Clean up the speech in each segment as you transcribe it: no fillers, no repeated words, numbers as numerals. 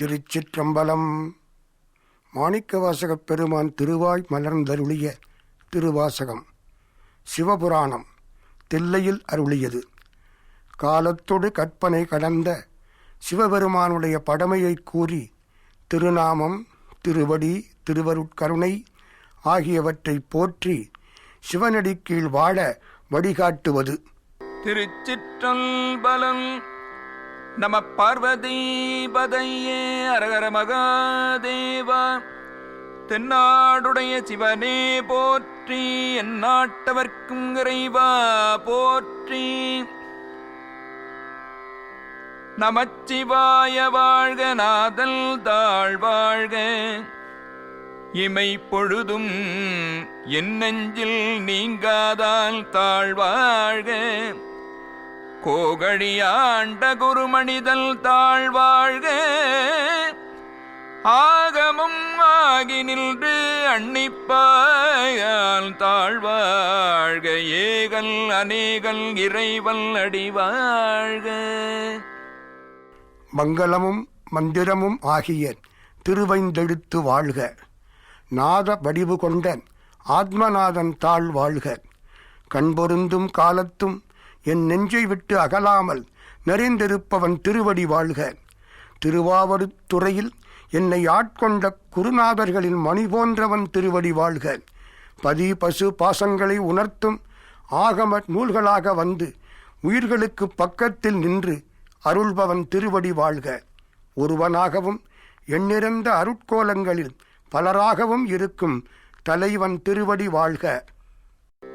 திருச்சிற்றம்பலம். மாணிக்கவாசகப் பெருமான் திருவாய் மலர்ந்தருளிய திருவாசகம். சிவபுராணம் தில்லையில் அருளியது. காலத்தொடு கற்பனை கடந்த சிவபெருமானுடைய படமையை கூறி திருநாமம், திருவடி, திருவருட்கருணை ஆகியவற்றை போற்றி சிவனடி கீழ் வாழ வழிகாட்டுவது. திருச்சிற்றம்பலம். நம பார்வதிபதையே அரகர மகாதேவா. தென்னாடுடைய சிவனே போற்றி, எந்நாட்டவர்க்கும் இறைவா போற்றி. நமச்சிவாய வாழ்க, நாதல் தாழ்வாழ்க. இமை பொழுதும் என் நெஞ்சில் நீங்காதால் தாழ்வாழ்க. கோகழியாண்ட குருமணிதல் தாழ்வாழ்க. ஆகமும் ஆகி நின்று அன்னிப்பாயால் தாழ்வாழ்க. ஏகல் அநேகல் இறைவல் அடிவாழ்க. மங்களமும் மந்திரமும் ஆகிய திருவைந்தெழுத்து வாழ்க. நாத வடிவு கொண்ட ஆத்மநாதன் தாழ் வாழ்க. கண்பொருந்தும் காலத்தும் என் நெஞ்சை விட்டு அகலாமல் நிறைந்திருப்பவன் திருவடி வாழ்க. திருவாவடுதுறையில் என்னை ஆட்கொண்ட குருநாதர்களின் மணி போன்றவன் திருவடி வாழ்க. பதி பசு பாசங்களை உணர்த்தும் ஆகம நூல்களாக வந்து உயிர்களுக்கு பக்கத்தில் நின்று அருள்பவன் திருவடி வாழ்க. ஒருவனாகவும் எண்ணிறந்த அருட்கோலங்களில் பலராகவும் இருக்கும் தலைவன் திருவடி வாழ்க.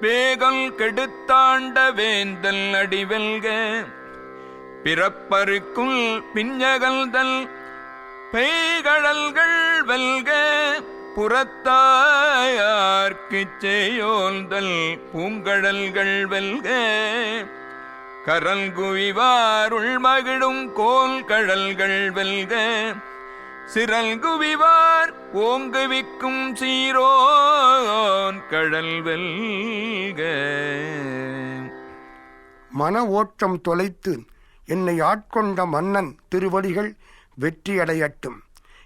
வேகல் கெடுத்தாண்ட வேந்தல் அடிவெல்க. பிறப்பருக்குள் பிஞ்சகல்தல் பெய்கழல்கள் வெல்க. புறத்தாயார்க்குச் செய்யோல்தல் பூங்கடல்கள் வெல்க. கரல்குவிவாருள் மகிழும் கோல் கழல்கள் வெல்க. சிறல்குவிவார் ஓங்குவிக்கும் சீரோன் கடல் வெல்க. மன ஓட்டம் தொலைத்து என்னை ஆட்கொண்ட மன்னன் திருவடிகள் வெற்றியடையட்டும்.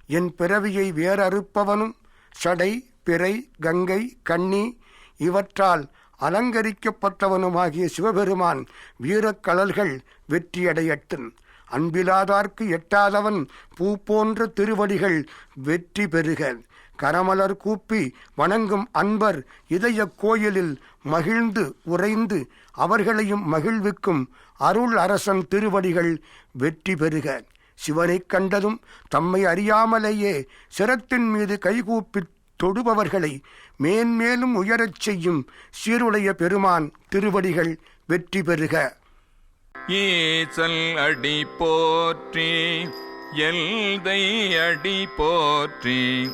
என் பிறவியை வேறறுப்பவனும் சடை, பிறை, கங்கை, கண்ணி இவற்றால் அலங்கரிக்கப்பட்டவனுமாகிய சிவபெருமான் வீரக்கழல்கள் வெற்றியடையட்டும். அன்பிலாதார்க்கு எட்டாதவன் பூ போன்ற திருவடிகள் வெற்றி பெறுக. கரமலர் கூப்பி வணங்கும் அன்பர் இதய கோயிலில் மகிழ்ந்து உறைந்து அவர்களையும் மகிழ்விக்கும் அருள் அரசன் திருவடிகள் வெற்றி பெறுக. சிவனைக் கண்டதும் தம்மை அறியாமலேயே சிரத்தின் மீது கைகூப்பி தொடுபவர்களை மேன்மேலும் உயரச் செய்யும் சீருடைய பெருமான் திருவடிகள் வெற்றி பெறுக. ஈசல் அடி போற்றி, எல்தை அடி போற்றி,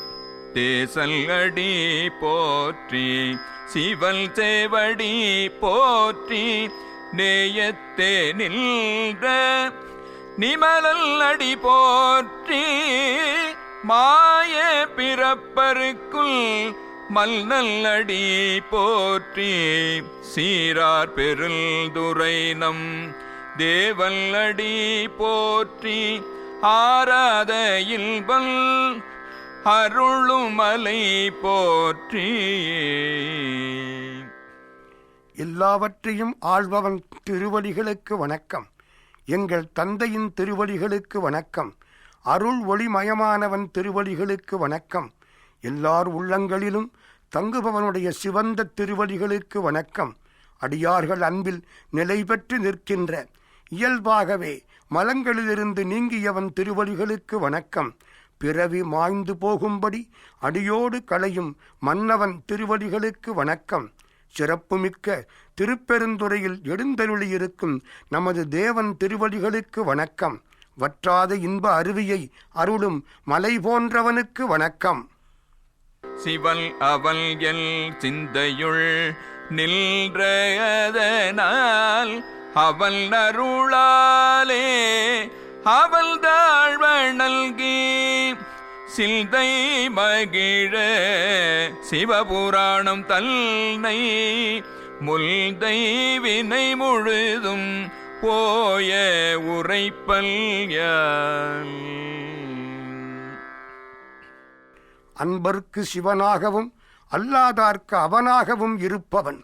தேசல் அடி போற்றி, சிவல் சேவடி போற்றி, நேயத்தே நின்ற நிமலல் அடி போற்றி, மாய பிறப்பருக்குள் மல்நல் அடி போற்றி, சீரார் பெருந்துரை நம் தேவல் அடி போற்றி, ஆராத இல்பல் அருளுமலை போற்றி. எல்லாவற்றையும் ஆள்பவன் திருவடிகளுக்கு வணக்கம். எங்கள் தந்தையின் திருவடிகளுக்கு வணக்கம். அருள் ஒளிமயமானவன் திருவடிகளுக்கு வணக்கம். எல்லார் உள்ளங்களிலும் தங்குபவனுடைய சிவந்த திருவடிகளுக்கு வணக்கம். அடியார்கள் அன்பில் நிலை பெற்று நிற்கின்ற இயல்பாகவே மலங்களிலிருந்து நீங்கியவன் திருவடிகளுக்கு வணக்கம். பிறவி மாய்ந்து போகும்படி அடியோடு களையும் மன்னவன் திருவடிகளுக்கு வணக்கம். சிறப்புமிக்க திருப்பெருந்துறையில் எழுந்தருளியிருக்கும் நமது தேவன் திருவடிகளுக்கு வணக்கம். வற்றாத இன்ப அருவியை அருளும் மலை போன்றவனுக்கு வணக்கம். சிவல் அவல் எல் சிந்தையுள் நின்றதனால் அவள் அருளாலே அவள் தாழ்வணல்கி சிந்தை மகிழ சிவபுராணம் தன்னை முல்தை வினை முழுதும் போய உரைப்பல் யான். அன்பர்க்கு சிவனாகவும் அல்லாதார்க்கு அவனாகவும் இருப்பவன்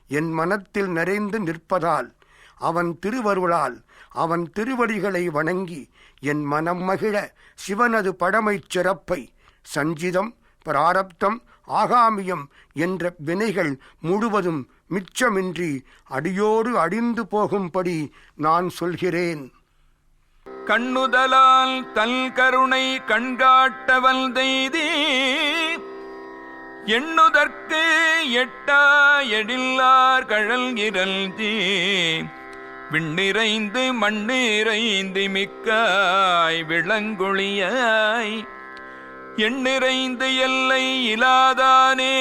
என் மனத்தில் நிறைந்து நிற்பதால் அவன் திருவருளால் அவன் திருவடிகளை வணங்கி என் மனம் மகிழ சிவனது பழமைச் சிறப்பை சஞ்சிதம் பிராரப்தம் ஆகாமியம் என்ற வினைகள் முழுவதும் மிச்சமின்றி அடியோடு அடிந்து போகும்படி நான் சொல்கிறேன். கண்ணுதலால் தல் கருணை கண்காட்டவல் தெய்தி எண்ணுதற்கு எட்டா எழில்லார் கழல் இரல்தி விண்ணிறைந்து மண்ணிறைந்து மிக்காய் விளங்கொழியாய் எண்ணிறைந்து எல்லை இலாதானே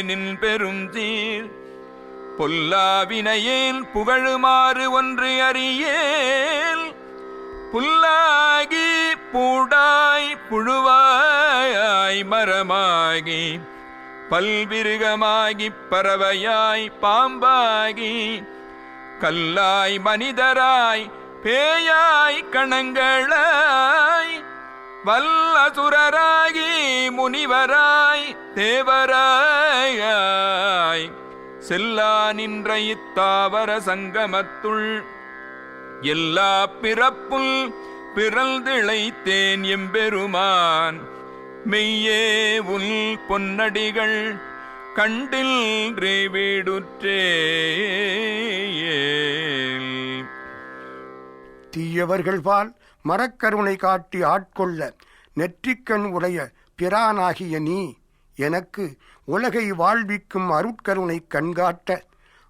நின் பெரும் சீர் பொல்லாவினையேல் புகழுமாறு ஒன்று அறியேல் புல்லாகி பூடாய் புழுவாய் மரமாகி பல்விருகமாகிப் பறவையாய் பாம்பாகி கல்லாய் மனிதராய் பேயாய் கணங்களாய் வல்லசுரராகி முனிவராய் தேவராய் செல்லா நின்ற இத்தாவர சங்கமத்துள் எல்லா பிறப்புள் பிறழ்திழைத்தேன் எம்பெருமான் மெய்யே உன் பொன்னடிகள் கண்டில் வீடுற்றே. தீயவர்கள்பால் மரக்கருணை காட்டி ஆட்கொள்ள நெற்றிக்கண் உடைய பிரானாகிய நீ எனக்கு உலகை வாழ்விக்கும் அருட்கருணை கண்காட்ட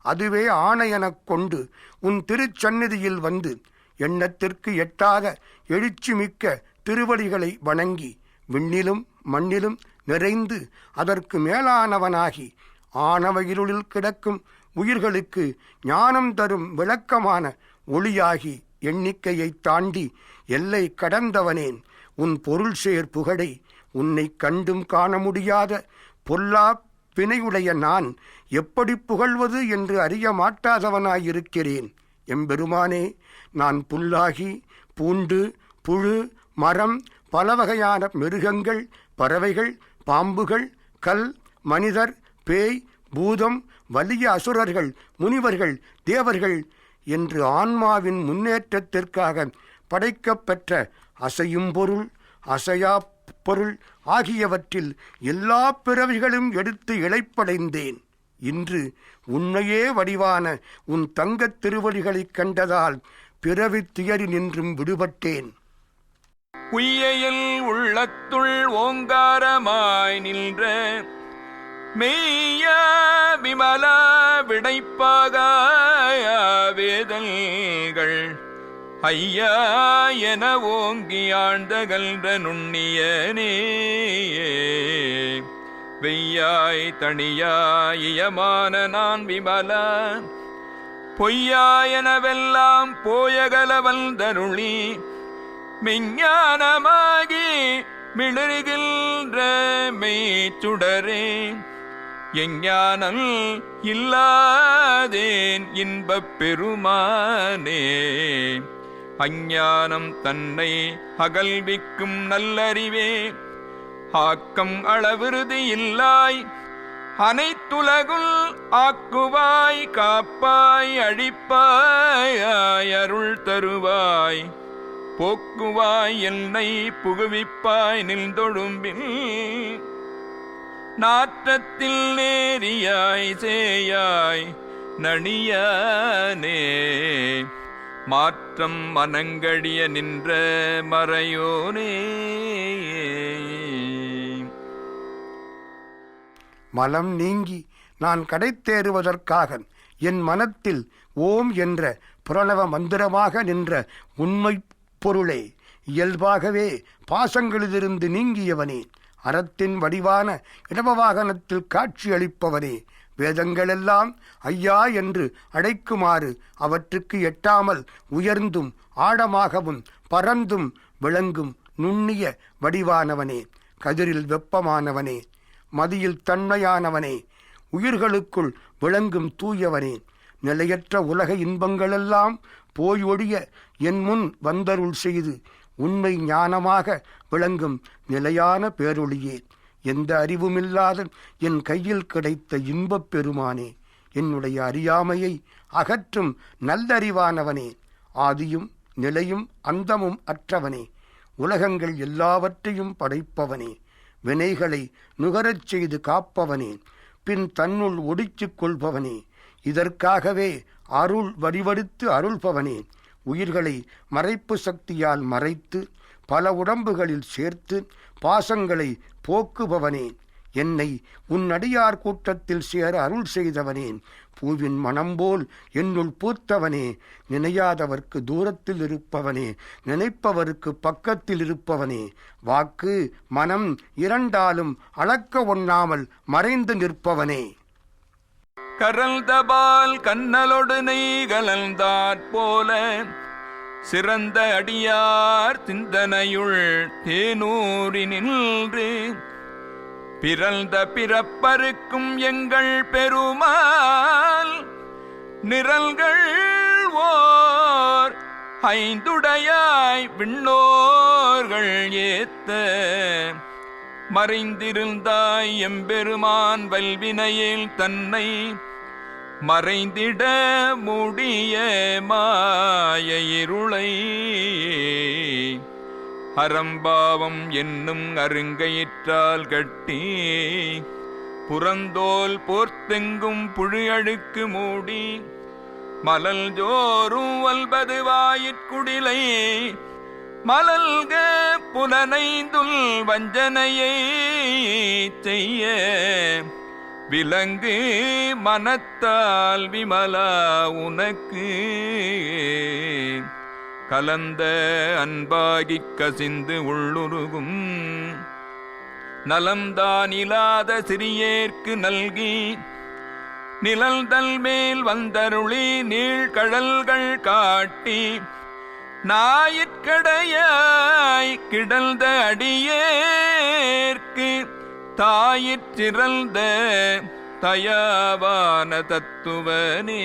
அதுவே ஆணையெனக் கொண்டு உன் திருச்சந்நிதியில் வந்து எண்ணத்திற்கு எட்டாத எழுச்சி மிக்க திருவடிகளை வணங்கி விண்ணிலும் மண்ணிலும் நிறைந்து அதற்கு மேலானவனாகி ஆணவ இருளில் கிடக்கும் உயிர்களுக்கு ஞானம் தரும் விளக்கமான ஒளியாகி எண்ணிக்கையை தாண்டி எல்லை கடந்தவனேன் உன் பொருள் சேர் புகழை உன்னை கண்டும் காண முடியாத பொல்லா பிணையுடைய நான் எப்படி புகழ்வது என்று அறிய மாட்டாதவனாயிருக்கிறேன். எம்பெருமானே, நான் புல்லாகி பூண்டு புழு மரம் பல வகையான மிருகங்கள் பறவைகள் பாம்புகள் கல் மனிதர் பேய் பூதம் வலிய அசுரர்கள் முனிவர்கள் தேவர்கள் என்று ஆன்மாவின் முன்னேற்றத்திற்காக படைக்கப்பெற்ற அசையும் பொருள் அசையா பொருள் ஆகியவற்றில் எல்லா பிறவிகளும் எடுத்து இளைப்படைந்தேன். இன்று உன்னையே வடிவான உன் தங்கத் திருவடிகளைக் கண்டதால் பிறவி துயரி நின்றும் விடுபட்டேன். உய்யையில் உள்ளத்துள் ஓங்காரமாய் நின்ற மெய்ய விமலா விடைப்பாக வேதல்கள் ஐயா என ஓங்கி ஆழ்ந்தகல்ற நுண்ணியனே வெய்யாய் தனியாயமான நான் விமலா பொய்யாயனவெல்லாம் போயகல வந்தருளி மெஞ்ஞானமாகி மிளறுகின்ற மெய்ச்சுடரே எஞ்ஞானம் இல்லாதேன் இன்பப் பெருமானே அஞ்ஞானம் தன்னை அகல்விக்கும் நல்லறிவே ஆக்கம் அளவிருதி இல்லாய் அனைத்துலகுள் ஆக்குவாய் காப்பாய் அழிப்பாய் அருள் தருவாய் போக்குவாய் என்னை புகுவிப்பாய் நின்றொழும்பில் நாற்றத்தில் நேரியாய் சேயாய் நணியானே மாற்றம் மனங்கடிய நின்ற மறையோனே. மலம் நீங்கி நான் கடைத்தேறுவதற்காக என் மனத்தில் ஓம் என்ற புரணவ மந்திரமாக நின்ற உண்மை பொருளே இயல்பாகவே பாசங்களிலிருந்து நீங்கியவனே அறத்தின் வடிவான இடபவாகனத்தில் காட்சி அளிப்பவனே வேதங்களெல்லாம் ஐயா என்று அழைக்குமாறு அவற்றுக்கு எட்டாமல் உயர்ந்தும் ஆழமாகவும் பரந்தும் விளங்கும் நுண்ணிய வடிவானவனே கதிரில் வெப்பமானவனே மதியில் தன்மையானவனே உயிர்களுக்குள் விளங்கும் தூயவனே நிலையற்ற உலக இன்பங்களெல்லாம் போய் ஒழிய என் முன் வந்தருள் செய்து உண்மை ஞானமாக விளங்கும் நிலையான பேரொளியே, எந்த அறிவுமில்லாத என் கையில் கிடைத்த இன்பப் பெருமானே, என்னுடைய அறியாமையை அகற்றும் நல்லறிவானவனே, ஆதியும் நிலையும் அந்தமும் அற்றவனே, உலகங்கள் எல்லாவற்றையும் படைப்பவனே, வினைகளை நுகரச் செய்து காப்பவனே, பின் தன்னுள் ஒடிச்சுக் கொள்பவனே, இதற்காகவே அருள் வடிவெடுத்து அருள்பவனே, உயிர்களை மறைப்பு சக்தியால் மறைத்து பல உடம்புகளில் சேர்த்து பாசங்களை போக்குபவனே, என்னை உன் அடியார் கூட்டத்தில் சேர அருள் செய்தவனே, பூவின் மனம்போல் என்னுள் பூத்தவனே, நினையாதவர்க்கு தூரத்தில் இருப்பவனே, நினைப்பவருக்கு பக்கத்தில் இருப்பவனே, வாக்கு மனம் இரண்டாலும் அளக்க ஒண்ணாமல் மறைந்து நிற்பவனே. கரல்தபால் கண்ணலொடு நெய் கலந்தாற் போல சிறந்த அடியார் சிந்தனையுள் தேனூரி நின்று பிறந்த பிறப்பருக்கும் எங்கள் பெருமாள் நிரல்கள் ஓர் ஐந்துடையாய் விண்ணோர்கள் ஏத்த மறைந்திருந்தாய் எம்பெருமான் வல்வினையில் தன்னை மறைந்திட முடிய மாய இருளை அறம்பாவம் என்னும் அருங்கயிற்றால் கட்டி புறந்தோல் போர்த்தெங்கும் புழியழுக்கு மூடி மலல் ஜோறும் வல்பது வாயிற்குடிலை மலல்க புலனைந்துள் வஞ்சனையை செய்ய விலங்கு மனத்தால் விமலா உனக்கு கலந்த அன்பாகிக் கசிந்து உள்ளுருகும் நலம்தானிலாத சிறியேற்கு நல்கி நிழல்தல் மேல் வந்தருளி நீழ்கடல்கள் காட்டி நாயிற்கடையாய் கிடந்த அடியேற்கு தாயிற்றிறந்த தயாவான தத்துவனே.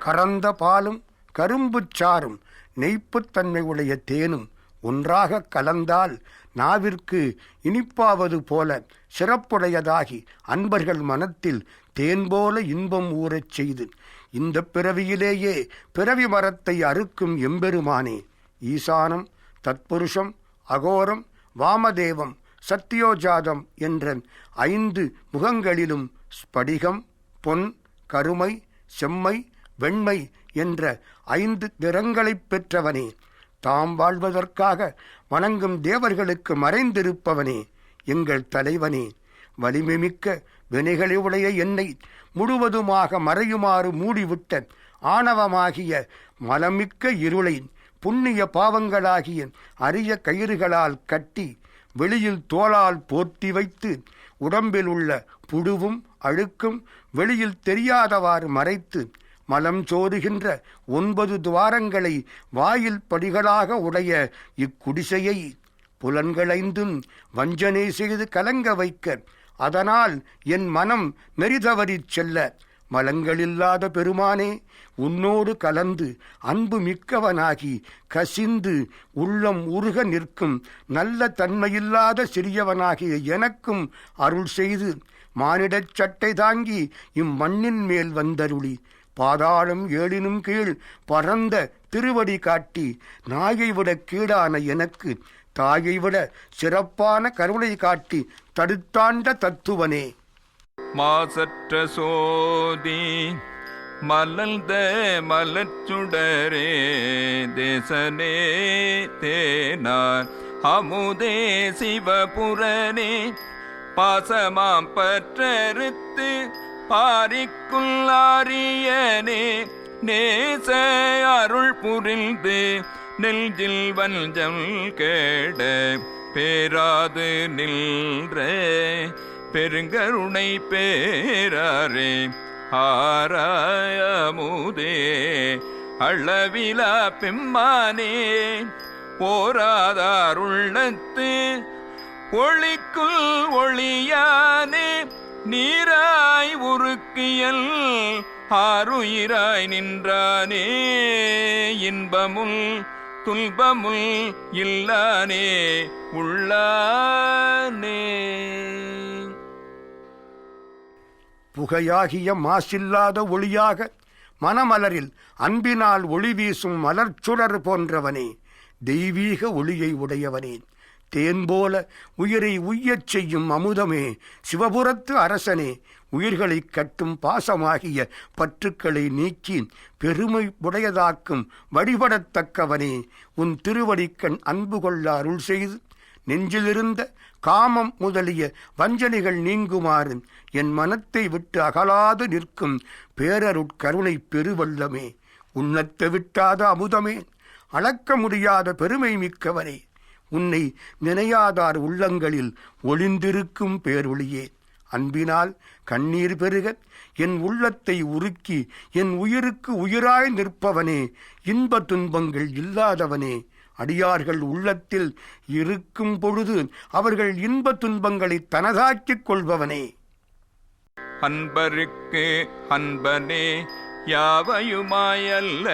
கறந்த பாலும் கரும்புச்சாரும் நெய்ப்புத்தன்மை உடைய தேனும் ஒன்றாக கலந்தால் நாவிற்கு இனிப்பாவது போல சிறப்புடையதாகி அன்பர்கள் மனத்தில் தேன் போல இன்பம் ஊறச் செய்து இந்த பிறவியிலேயே பிறவி மரத்தை அறுக்கும் எம்பெருமானே, ஈசானம் தத்புருஷம் அகோரம் வாமதேவம் சத்தியோஜாதம் என்ற 5 முகங்களிலும் ஸ்படிகம் பொன் கருமை செம்மை வெண்மை என்ற 5 நிறங்களைப் பெற்றவனே, தாம் வாழ்வதற்காக வணங்கும் தேவர்களுக்கு மறைந்திருப்பவனே, எங்கள் தலைவனே, வலிமைமிக்க வினைகளை உடைய என்னை முழுவதுமாக மறையுமாறு மூடிவிட்ட ஆணவமாகிய மலமிக்க இருளை புண்ணிய பாவங்களாகிய அரிய கயிறுகளால் கட்டி வெளியில் தோளால் போர்த்தி வைத்து உடம்பில் உள்ள புழுவும் அழுக்கும் வெளியில் தெரியாதவாறு மறைத்து மலம் சோறுகின்ற 9 துவாரங்களை வாயில் படிகளாக உடைய இக்குடிசையை புலன்களைந்தும் வஞ்சனை செய்து கலங்க வைக்க, அதனால் என் மனம் நெறிதவறிச் செல்ல, மலங்களில்லாத பெருமானே, உன்னோடு கலந்து அன்பு மிக்கவனாகி கசிந்து உள்ளம் உருக நிற்கும் நல்ல தன்மையில்லாத சிறியவனாகிய எனக்கும் அருள் செய்து மானிடச் சட்டை தாங்கி இம்மண்ணின் மேல் வந்தருளி பாதாளம் 7னும் கீழ் பரந்த திருவடி காட்டி நாயை விட கீழான எனக்கு தாயை விட சிறப்பான கருணை காட்டி தடுத்தாண்ட தத்துவனே. மாசற்ற சோதி மலர்ந்த மலர்ச்சுடரே தேசனே தேனார் அமுதே சிவபுரனே பாசமாம் பற்றறுத்து பாரிக்குள்ளாரியனே நேச அருள் புரிந்து நெஞ்சில் வஞ்சம் கேட பேராது நின்ற பெருங்கருணை பேராரே ஆராயமுதே அளவிலா பெம்மானே போராதாருள்ளத்து ஒளிக்குள் ஒளியானே நீராய் உருக்கியல் ஆருயிராய் நின்றானே இன்பமுள் துன்பமுள் இல்லானே உள்ளானே. புகையாகிய மாசில்லாத ஒளியாக மனமலரில் அன்பினால் ஒளி வீசும் மலர்ச்சுடர் போன்றவனே, தெய்வீக ஒளியை உடையவனே, தேன் போல உயிரை உய்யச் செய்யும் அமுதமே, சிவபுரத்து அரசனே, உயிர்களைக் கட்டும் பாசமாகிய பற்றுக்களை நீக்கி பெருமை உடையதாக்கும் வழிபடத்தக்கவனே, உன் திருவடிக்கண் அன்பு கொள்ள அருள் செய்து நெஞ்சிலிருந்த காமம் முதலிய வஞ்சனைகள் நீங்குமாறு என் மனத்தை விட்டு அகலாது நிற்கும் பேரருட்கருணை பெருவல்லமே, உன்னத்தை விட்டாத அமுதமே, அளக்க முடியாத பெருமை மிக்கவனே, உன்னை நினையாதார் உள்ளங்களில் ஒளிந்திருக்கும் பேரொளியே, அன்பினால் கண்ணீர் பெருக என் உள்ளத்தை உருக்கி என் உயிருக்கு உயிராய் நிற்பவனே, இன்ப துன்பங்கள் இல்லாதவனே, அடியார்கள் உள்ளத்தில் இருக்கும் பொழுது அவர்கள் இன்ப துன்பங்களை தனதாக்கிக் கொள்பவனே. அன்பருக்கு அன்பனே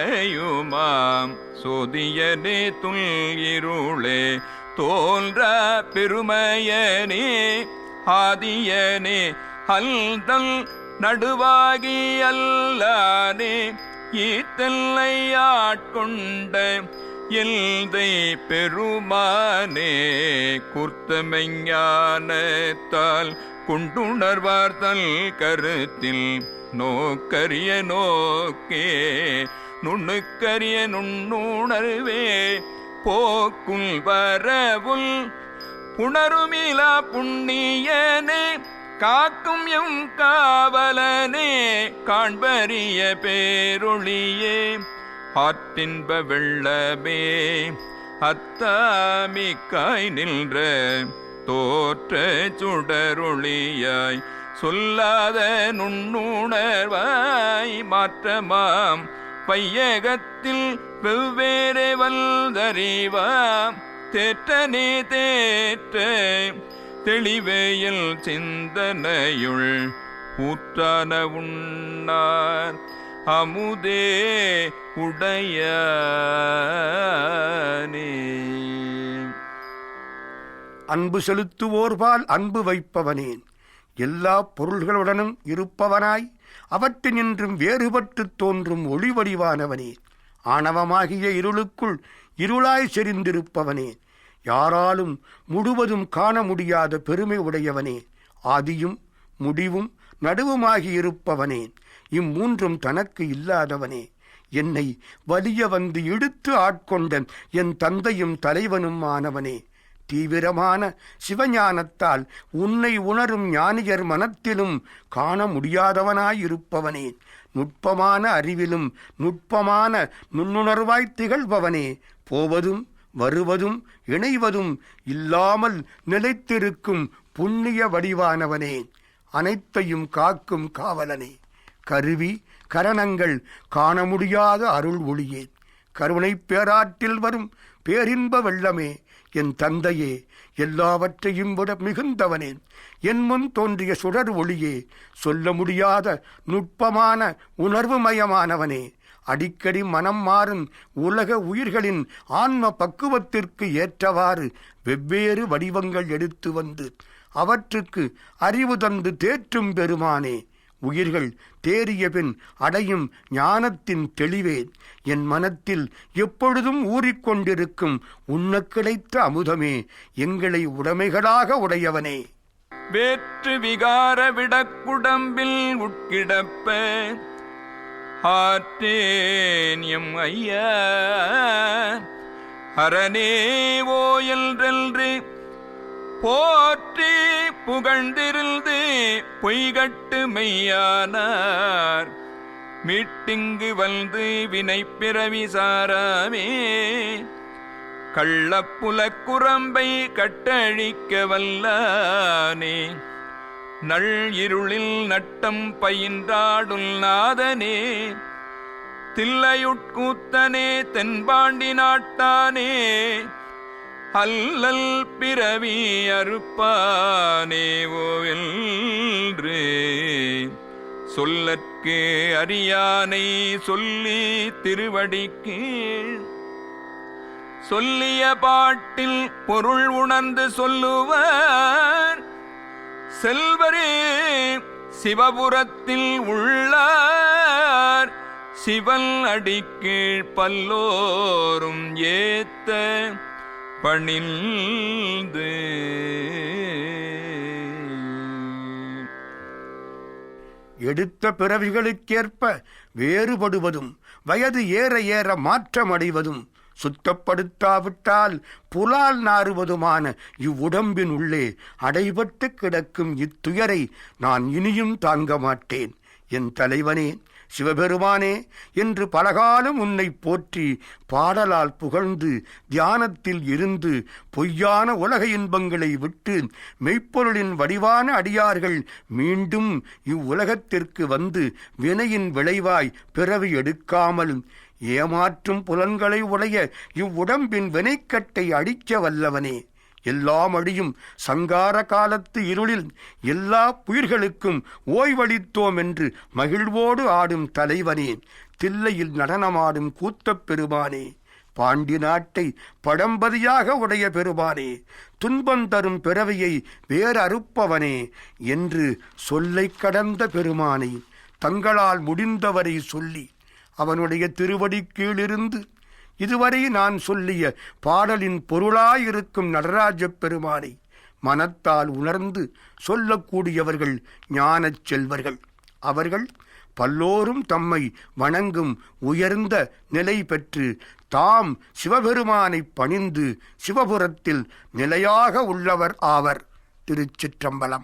யாவையுமாயல்லையுமாம் சோதியனே துள்ளிருளே தோன்ற பெருமையனே ஆதியனே அல்தல் நடுவாகி அல்லானே ஈத்தல்லை ஆட்கொண்ட எல்தை பெருமானே குர்த்தமெஞ்ஞானத்தால் குண்டுணர்வார்த்தல் கருத்தில் நோக்கரிய நோக்கே நுண்ணுக்கரிய நுண்ணுணர்வே போக்குள் வரவுள் புணருமிலா புண்ணியனே காக்கும் எம் காவலனே காண்பரிய பேரொளியே ஆற்றின்ப வெள்ளமே அத்தாமிக்காய் நின்ற தோற்ற சுடரொளியாய் சொல்லாத நுண்ணுணர்வாய் மாற்றமாம் பையகத்தில் வெவ்வேறு வல்தறிவாம் தேற்றனே தேற்ற தெளிவையில் சிந்தனையுள் ஊற்றான உண்ணார் அமுதே உடையானே. அன்பு செலுத்துவோர்பால் அன்பு வைப்பவனேன், எல்லா பொருள்களுடனும் இருப்பவனாய் அவற்றினின்றும் வேறுபட்டு தோன்றும் ஒளிவடிவானவனே, ஆணவமாகிய இருளுக்குள் இருளாய் செறிந்திருப்பவனே, யாராலும் முழுவதும் காண முடியாத பெருமை உடையவனே, ஆதியும் முடிவும் நடுவுமாகி இருப்பவனே, இம்மூன்றும் தனக்கு இல்லாதவனே, என்னை வலிய வந்து இழுத்து ஆட்கொண்ட என் தந்தையும் தலைவனும் ஆனவனே, தீவிரமான சிவஞானத்தால் உன்னை உணரும் ஞானியர் மனத்திலும் காண முடியாதவனாயிருப்பவனே, நுட்பமான அறிவிலும் நுட்பமான நுண்ணுணர்வாய் திகழ்பவனே, போவதும் வருவதும் இணைவதும் இல்லாமல் நிலைத்திருக்கும் புண்ணிய வடிவானவனே, அனைத்தையும் காக்கும் காவலனே, கருவி கரணங்கள் காண முடியாத அருள் ஒளியே, கருணை பேராற்றில் வரும் பேரின்ப வெள்ளமே, என் தந்தையே, எல்லாவற்றையும் விட மிகுந்தவனே, என் முன் தோன்றிய சுடர் ஒளியே, சொல்ல முடியாத நுட்பமான உணர்வுமயமானவனே, அடிக்கடி மனம் மாறும் உலக உயிர்களின் ஆன்ம பக்குவத்திற்கு ஏற்றவாறு வெவ்வேறு வடிவங்கள் எடுத்து வந்து அவற்றுக்கு அறிவு தந்து தேற்றும் பெருமானே, உயிர்கள் தேறிய பின் அடையும் ஞானத்தின் தெளிவே, என் மனத்தில் எப்பொழுதும் ஊறிக்கொண்டிருக்கும் உண்ண கிடைத்த அமுதமே, எங்களை உடைமைகளாக உடையவனே. வேற்று விகார விடக்குடம்பில் உட்கிடப்ப ஆற்றேன் எம் ஐயா அரணே ஓயல்றென்று போற்றி புகழ்ந்திருந்து பொய்கட்டு மெய்யானார் மீட்டிங்கு வந்து வினை பிறவி சாராமே கள்ளப்புலக்குரம்பை கட்டழிக்க வல்லானே நள் இருளில் நட்டம் பயின்றாடுல் நாதனே தில்லையுட்கூத்தனே தென்பாண்டி நாட்டானே அல்லல் பிறவி அறுப்பானே ஓவென்று சொல்லற்க திருவடிக்கு அறியானை சொல்லி திருவடிக்கு சொல்லிய பாட்டில் பொருள் உணர்ந்து சொல்லுவர் செல்வரே சிவபுரத்தில் உள்ளார் சிவன் அடிக்கீழ் பல்லோரும் ஏத்த பணிந்து. எடுத்த பிறவிகளுக்கேற்ப வேறுபடுவதும் வயது ஏற ஏற மாற்றமடைவதும் சுத்தப்படுத்தாவிட்டால் புலால் நாறுவதுமான இவ்வுடம்பின் உள்ளே அடைபட்டு கிடக்கும் இத்துயரை நான் இனியும் தாங்க மாட்டேன். என் தலைவனே சிவபெருமானே என்று பலகாலம் உன்னை போற்றி பாடலால் புகழ்ந்து தியானத்தில் இருந்து பொய்யான உலக இன்பங்களை விட்டு மெய்ப்பொருளின் வடிவான அடியார்கள் மீண்டும் இவ்வுலகத்திற்கு வந்து வினையின் விளைவாய் பிறவி எடுக்காமல் ஏமாற்றும் புலன்களை உடைய இவ்வுடம்பின் வினைக்கட்டை அடிக்க வல்லவனே, எல்லாம் அழியும் சங்கார காலத்து இருளில் எல்லா புயிர்களுக்கும் ஓய்வளித்தோம் என்று மகிழ்வோடு ஆடும் தலைவனே, தில்லையில் நடனமாடும் கூத்தப் பெருமானே, பாண்டி நாட்டை பழம்பதியாக உடைய பெருமானே, துன்பம் தரும் பிறவியை வேறறுப்பவனே என்று சொல்லைக் கடந்த பெருமானை தங்களால் முடிந்தவரை சொல்லி அவனுடைய திருவடி கீழிருந்து இதுவரை நான் சொல்லிய பாடலின் பொருளாயிருக்கும் நடராஜப் பெருமானை மனத்தால் உணர்ந்து சொல்லக்கூடியவர்கள் ஞானச் செல்வர்கள். அவர்கள் பல்லோரும் தம்மை வணங்கும் உயர்ந்த நிலை பெற்று தாம் சிவபெருமானை பணிந்து சிவபுரத்தில் நிலையாக உள்ளவர் ஆவர். திருச்சிற்றம்பலம்.